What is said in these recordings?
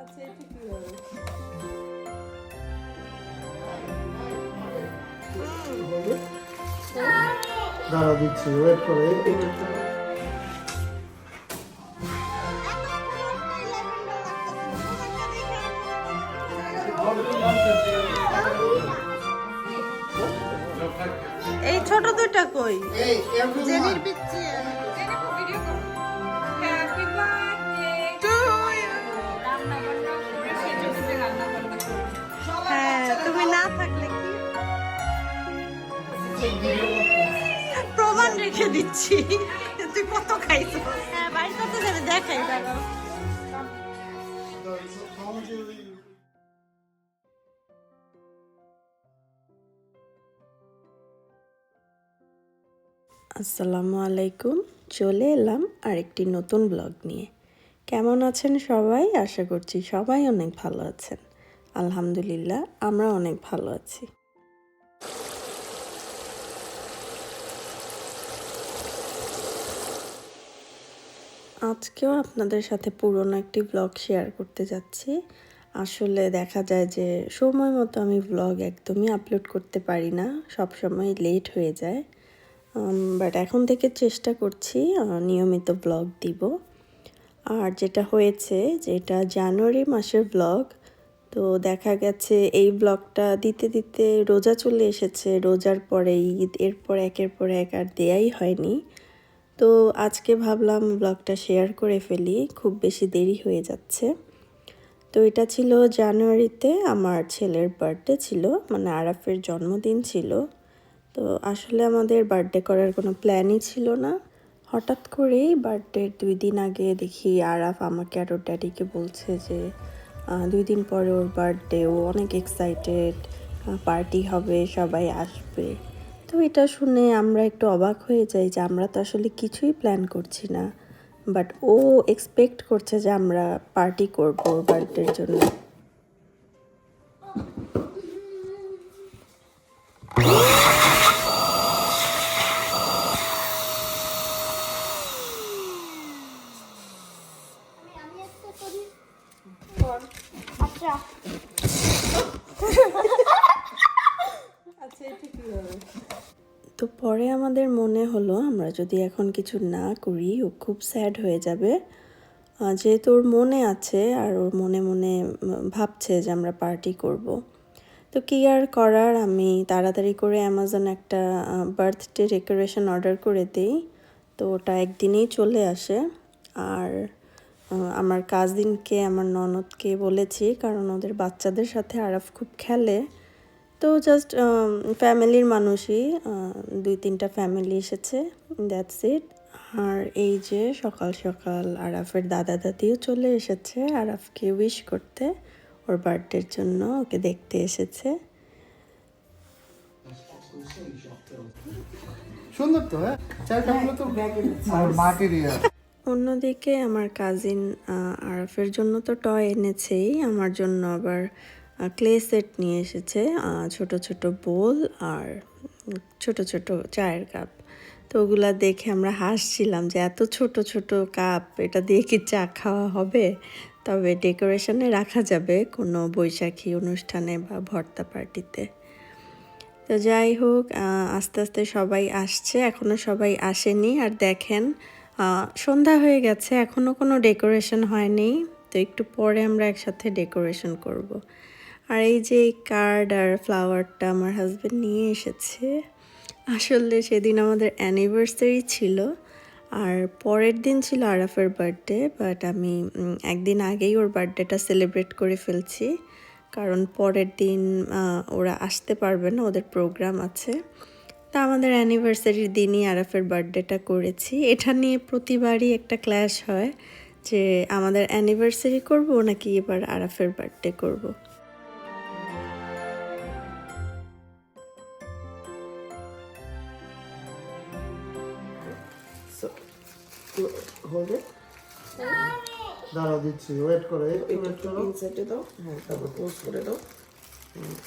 আচ্ছা এটা কি হবে? দাঁড়া দিচ্ছি, ওয়েট করো। এই ছোট দুইটা কই? জেনির পিচ্চি হ্যাঁ, তুমি না থাকলে কি প্রমাণ রেখে দিচ্ছি তুই কত খাইছো। হ্যাঁ, বাড়ি কত যাবে দেখাই দাঁড়াও। আসসালামু আলাইকুম, চলে এলাম আরেকটি নতুন ব্লগ নিয়ে। কেমন আছেন সবাই? আশা করছি সবাই অনেক ভালো আছেন। আলহামদুলিল্লাহ, আমরা অনেক ভালো আছি। আজকেও আপনাদের সাথে পুরনো একটি ব্লগ শেয়ার করতে যাচ্ছি। আসলে দেখা যায় যে সময় মতো আমি ব্লগ একদমই আপলোড করতে পারি না, সব সময় লেট হয়ে যায়। বাট এখন থেকে চেষ্টা করছি নিয়মিত ব্লগ দিব। আর যেটা হয়েছে যে এটা জানুয়ারি মাসের ব্লগ, তো দেখা গেছে এই ব্লগটা দিতে দিতে রোজা চলে এসেছে। রোজার পরে ঈদ, এরপর একের পর এক আর দেয়াই হয়নি। তো আজকে ভাবলাম ব্লগটা শেয়ার করে ফেলি, খুব বেশি দেরি হয়ে যাচ্ছে। তো এটা ছিল জানুয়ারিতে আমার ছেলের বার্থডে ছিল, মানে আরাফের জন্মদিন ছিল। তো আসলে আমাদের বার্থডে করার কোনো প্ল্যানই ছিল না। হঠাৎ করেই বার্থডের 2 দিন আগে দেখি আরাফ আমাকে আর ওর ড্যাডিকে বলছে যে 2 দিন পরে ওর বার্থডে, ও অনেক এক্সাইটেড, পার্টি হবে, সবাই আসবে। তো এটা শুনে আমরা একটু অবাক হয়ে যাই যে আমরা তো আসলে কিছুই প্ল্যান করছি না, বাট ও এক্সপেক্ট করছে যে আমরা পার্টি করবো ওর বার্থডের জন্য। আচ্ছা আচ্ছা এটা কি হবে? তো পরে আমাদের মনে হলো আমরা যদি এখন কিছু না করি ও খুব স্যাড হয়ে যাবে। যেহেতু ওর মনে আছে আর ওর মনে মনে ভাবছে যে আমরা পার্টি করব। তো কি আর করার, আমি তাড়াতাড়ি করে অ্যামাজন একটা বার্থডে ডেকোরেশন অর্ডার করে দিই। তো ওটা একদিনেই চলে আসে। আর আমার কাজিনকে, আমার ননদকে বলেছি, কারণ ওদের বাচ্চাদের সাথে আরাফ খুব খেলে। তো জাস্ট ফ্যামিলির মানুষই, 2-3টা ফ্যামিলি এসেছে, দ্যাটস ইট। আর এই যে সকাল সকাল আরাফের দাদা দাদিও চলে এসেছে আরাফকে উইশ করতে, ওর বার্থডের জন্য ওকে দেখতে এসেছে। সুন্দর তো, হ্যাঁ চারটা তো মাকে দিয়ে। অন্যদিকে আমার কাজিন আরাফের জন্য তো টয় এনেছেই, আমার জন্য আবার ক্লে সেট নিয়ে এসেছে, ছোট ছোট বোল আর ছোট ছোট চায়ের কাপ। তো ওগুলা দেখে আমরা হাসছিলাম যে এত ছোট ছোট কাপ, এটা দিয়ে কি চা খাওয়া হবে? তবে ডেকোরেশনে রাখা যাবে কোনো বৈশাখী অনুষ্ঠানে বা ভর্তা পার্টিতে। তো যাই হোক, আস্তে আস্তে সবাই আসছে, এখনও সবাই আসেনি। আর দেখেন সন্ধ্যা হয়ে গেছে, এখনও কোনো ডেকোরেশন হয়নি। তো একটু পরে আমরা একসাথে ডেকোরেশন করব। আর এই যে কার্ড আর ফ্লাওয়ারটা আমার হাজব্যান্ড নিয়ে এসেছে। আসলে সেদিন আমাদের অ্যানিভার্সারি ছিল, আর পরের দিন ছিল আরাফের বার্থডে, বাট আমি একদিন আগেই ওর বার্থডেটা সেলিব্রেট করে ফেলছি, কারণ পরের দিন ওরা আসতে পারবে না, ওদের প্রোগ্রাম আছে। তা আমাদের অ্যানিভার্সারির দিনই আরাফের বার্থডেটা করেছি। এটা নিয়ে প্রতিবারই একটা ক্ল্যাশ হয় যে আমাদের অ্যানিভার্সারি করব নাকি এবার আরাফের বার্থডে করব। হবে দাঁড়া দিচ্ছি, ওয়েট করো, ইনসাইডে দাও, হ্যাঁ তারপর ক্লোজ করে দাও,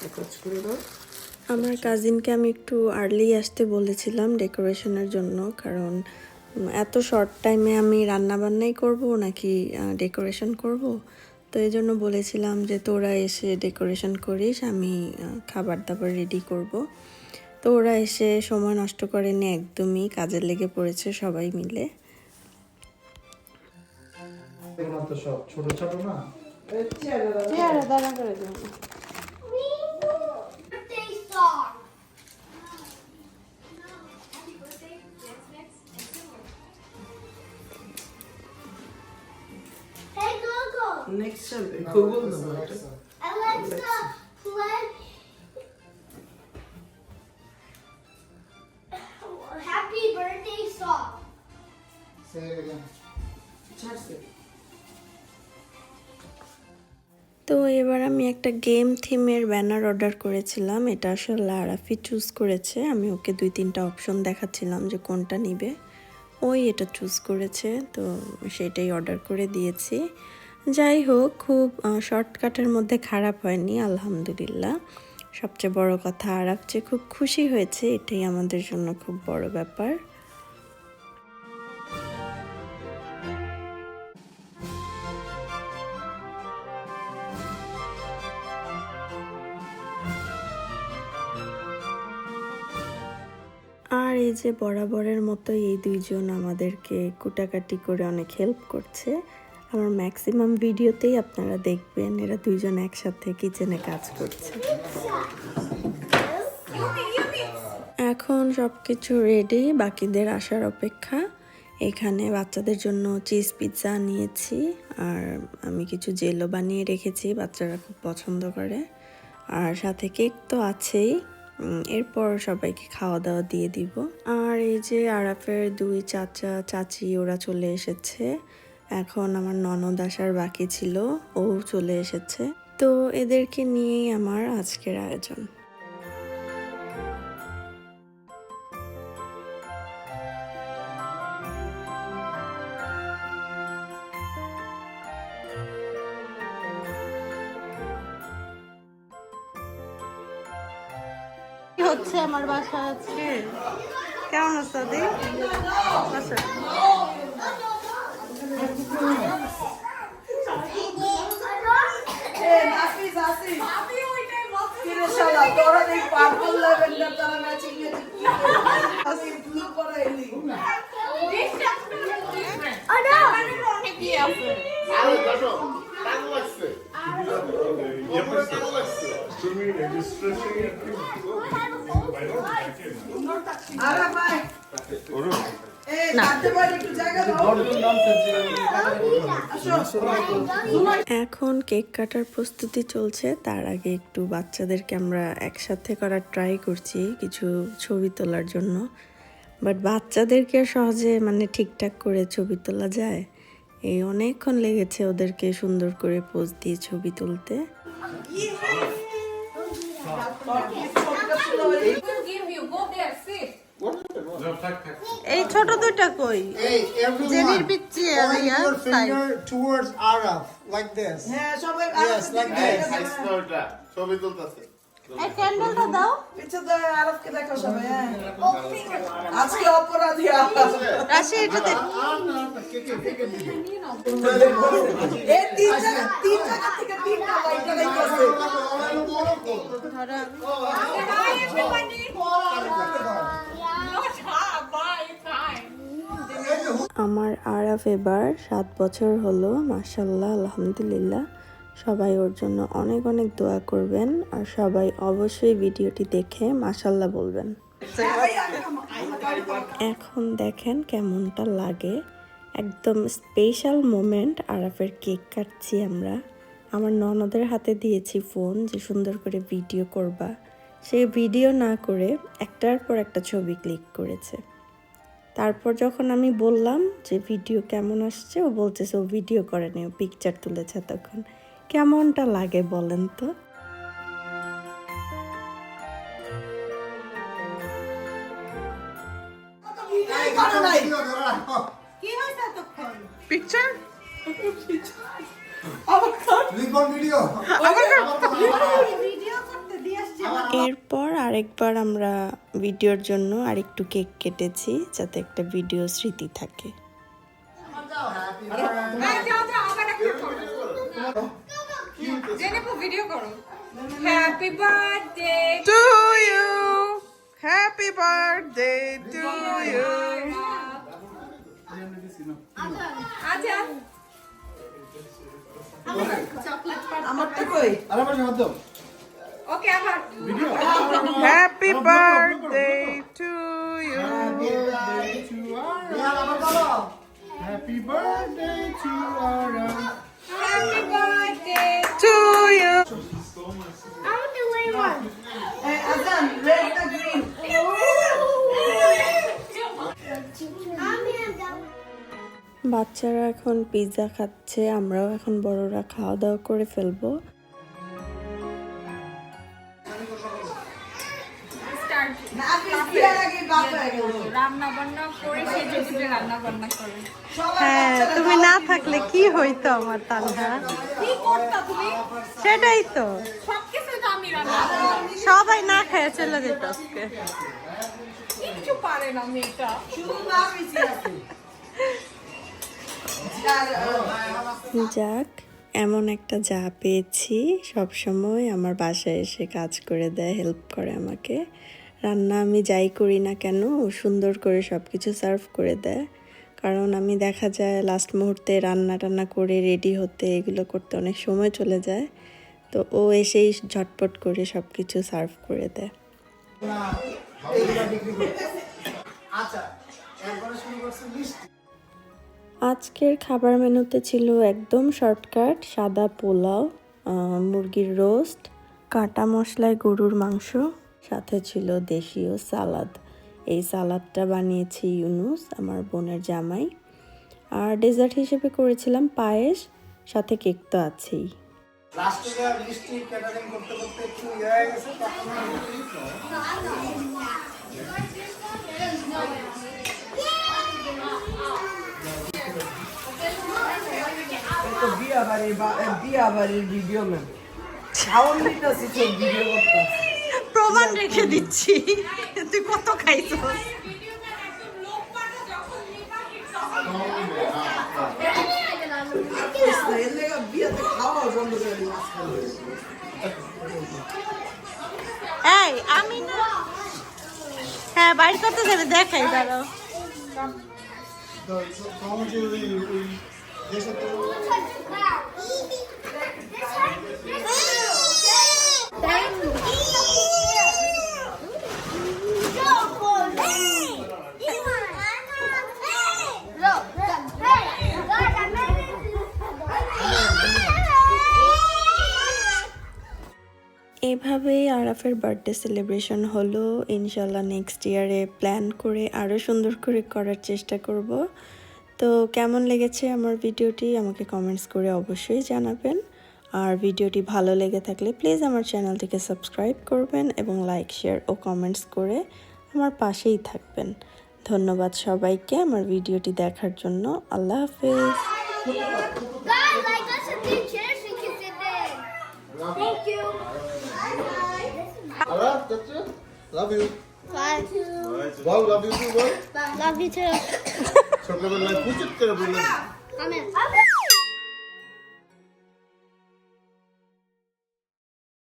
অ্যাটাচ করে দাও। আমার কাজিনকে আমি একটু আর্লি আসতে বলেছিলাম ডেকোরেশনের জন্য, কারণ এত শর্ট টাইমে আমি রান্নাবান্নাই করব নাকি ডেকোরেশন করব। তো এই জন্য বলেছিলাম যে তোরা এসে ডেকোরেশন করিস, আমি খাবার দাবার রেডি করব। তো ওরা এসে সময় নষ্ট করেনি একদমই, কাজে লেগে পড়েছে সবাই মিলে। এগুলো তো সব ছোট ছোট না। চেহারা দাঁড়া করে দেবো। Birthday song. Happy birthday. Next. Hey Google. Next চলবে গুগল দেবো এটা। Alexa, play Happy birthday song. Say it again. ছাড়ছে। তো এবার আমি একটা গেম থিমের ব্যানার অর্ডার করেছিলাম। এটা আসলে আরাফি চুজ করেছে, আমি ওকে 2-3টা অপশন দেখাচ্ছিলাম যে কোনটা নিবে, ওই এটা চুজ করেছে, তো সেটাই অর্ডার করে দিয়েছি। যাই হোক, খুব শর্টকাটের মধ্যে খারাপ হয়নি, আলহামদুলিল্লাহ। সবচেয়ে বড় কথা আরাফ যে খুব খুশি হয়েছে, এটাই আমাদের জন্য খুব বড় ব্যাপার। আর এই যে বরাবরের মতো এই দুইজন আমাদেরকে কুটাকাটি করে অনেক হেল্প করছে। আমার ম্যাক্সিমাম ভিডিওতেই আপনারা দেখবেন এরা দুইজন একসাথে কিচেনে কাজ করছে। এখন সব কিছু রেডি, বাকিদের আসার অপেক্ষা। এখানে বাচ্চাদের জন্য চিজ পিৎজা নিয়েছি, আর আমি কিছু জেলো বানিয়ে রেখেছি, বাচ্চারা খুব পছন্দ করে। আর সাথে কেক তো আছেই। এরপর সবাইকে খাওয়া দাওয়া দিয়ে দিব। আর এই যে আরাফের 2 চাচা চাচি ওরা চলে এসেছে। এখন আমার ননদ আসার বাকি ছিল, ও চলে এসেছে। তো এদেরকে নিয়েই আমার আজকের আয়োজন। হচ্ছে আমার বাসা আজকে। কেমন আছো দি? বাসা এখন কেক কাটার প্রস্তুতি চলছে, তার আগে একটু বাচ্চাদেরকে আমরা একসাথে করার ট্রাই করছি কিছু ছবি তোলার জন্য। বাট বাচ্চাদেরকে সহজে ঠিকঠাক করে ছবি তোলা যায়, এই অনেকক্ষণ লেগেছে ওদেরকে সুন্দর করে পোজ দিয়ে ছবি তুলতে। এই ছোট দুইটা কই? Hey, everyone. জেনির পিচ্চি আর Point yeah your finger towards Araf, like this. হ্যাঁ সবাই Yes, like this. ছবি তুলতেছে। এই ক্যান্ডেলটা দাও। পিছে তো আরবকে দেখো সবাই, হ্যাঁ আজকে অপরাধী রাশি এটা দে। এই তিন জায়গা থেকে তিনটা লাইট লাগাইছে। আমার আরাফ এবার 7 বছর হলো, মাশাআল্লাহ, আলহামদুলিল্লাহ। সবাই ওর জন্য অনেক অনেক দোয়া করবেন, আর সবাই অবশ্যই ভিডিওটি দেখে মাশাআল্লাহ বলবেন। এখন দেখেন কেমনটা লাগে, একদম স্পেশাল মোমেন্ট। আরাফের কেক কাটছি আমরা, আমার ননদের হাতে দিয়েছি ফোন যে সুন্দর করে ভিডিও করবা, সে ভিডিও না করে একটার পর একটা ছবি ক্লিক করেছে। তারপর যখন আমি বললাম যে ভিডিও কেমন আসছে, ও বলতেছে ও ভিডিও করেনি, ও পিকচার তুলেছে। তখন কেমনটা লাগে বলেন তো? Picture Click on video. Video করতে দিয়ে আসছে এরপর আরেকবার আমরা ভিডিওর জন্য আরেকটু কেক কেটেছি যাতে একটা ভিডিও স্মৃতি থাকে। ভিডিও করো। Happy birthday To you. Happy birthday to you. আচ্ছা আমারটা কই? ওকে আবার Happy birthday to you. Happy birthday to Ara. Happy birthday To you. I want to wear one. আজান রেড না গ্রিন Mommy, I'm done. বাচ্চারা এখন pizza খাচ্ছে, আমরাও এখন বড়রা খাওয়া দাওয়া করে ফেলবো। না আপনি বিয়ার আগে বাপ হয়ে গেল রান্না বান্না করে সে যদি রান্না বান্না করে হ্যাঁ, তুমি না থাকলে কি হইতো আমার তানহা? কি করতা তুমি সেটাই তো, সবকিছু তো আমি রান্না করি সবাই না খেয়ে চলে যেত আজকে। কিছু পারে না মেয়েটা শুধু না বেশি আছে যাক, এমন একটা যা পেয়েছি, সব সময় আমার বাসায় এসে কাজ করে দেয়, হেল্প করে আমাকে। রান্না আমি যাই করি না কেন ও সুন্দর করে সব কিছু সার্ভ করে দেয়, কারণ আমি দেখা যায় লাস্ট মুহূর্তে রান্না টান্না করে রেডি হতে এগুলো করতে অনেক সময় চলে যায়, তো ও এসেই ঝটপট করে সব কিছু সার্ভ করে দেয়। আজকের খাবার মেনুতে ছিল একদম শর্টকাট সাদা পোলাও, মুরগির রোস্ট, কাটা মশলায় গরুর মাংস, সাথে ছিল দেশীয় সালাদ। এই সালাদটা বানিয়েছি ইউনুস, আমার বোনের জামাই। আর ডেজার্ট হিসেবে করেছিলাম পায়েস, সাথে কেক তো আছেই। লাস্টে মিষ্টি ক্যাটারিং করতে করতে একটু হয়ে গেছে তখন তো বিয়া বাড়ির ভিডিও ম্যাম খাওয়ান দিতেছি সব ভিডিও করতেছি প্রমাণ রেখে দিচ্ছি, তুই কত খাইছো। এর লেগে বিয়াতে খাওয়া বন্ধ করে দিই এই আমি না, হ্যাঁ বাইর করতে যাবে, দেখাই দাঁড়াও। এভাবেই আরাফের বার্থডে সেলিব্রেশন হলো। ইনশাল্লাহ নেক্সট ইয়ারে প্ল্যান করে আরও সুন্দর করে করার চেষ্টা করব। তো কেমন লেগেছে আমার ভিডিওটি আমাকে কমেন্টস করে অবশ্যই জানাবেন। আর ভিডিওটি ভালো লেগে থাকলে প্লিজ আমার চ্যানেলটিকে সাবস্ক্রাইব করবেন এবং লাইক, শেয়ার ও কমেন্টস করে আমার পাশেই থাকবেন। ধন্যবাদ সবাইকে আমার ভিডিওটি দেখার জন্য। আল্লাহ হাফেজ। Guys, like us a big chair so you can sit there. Thank you. Ara, that's it. Love you. Bye. Wow, love you too, boy. Love you too. ছোটবেলায় কুচিত করে বললেন Amen.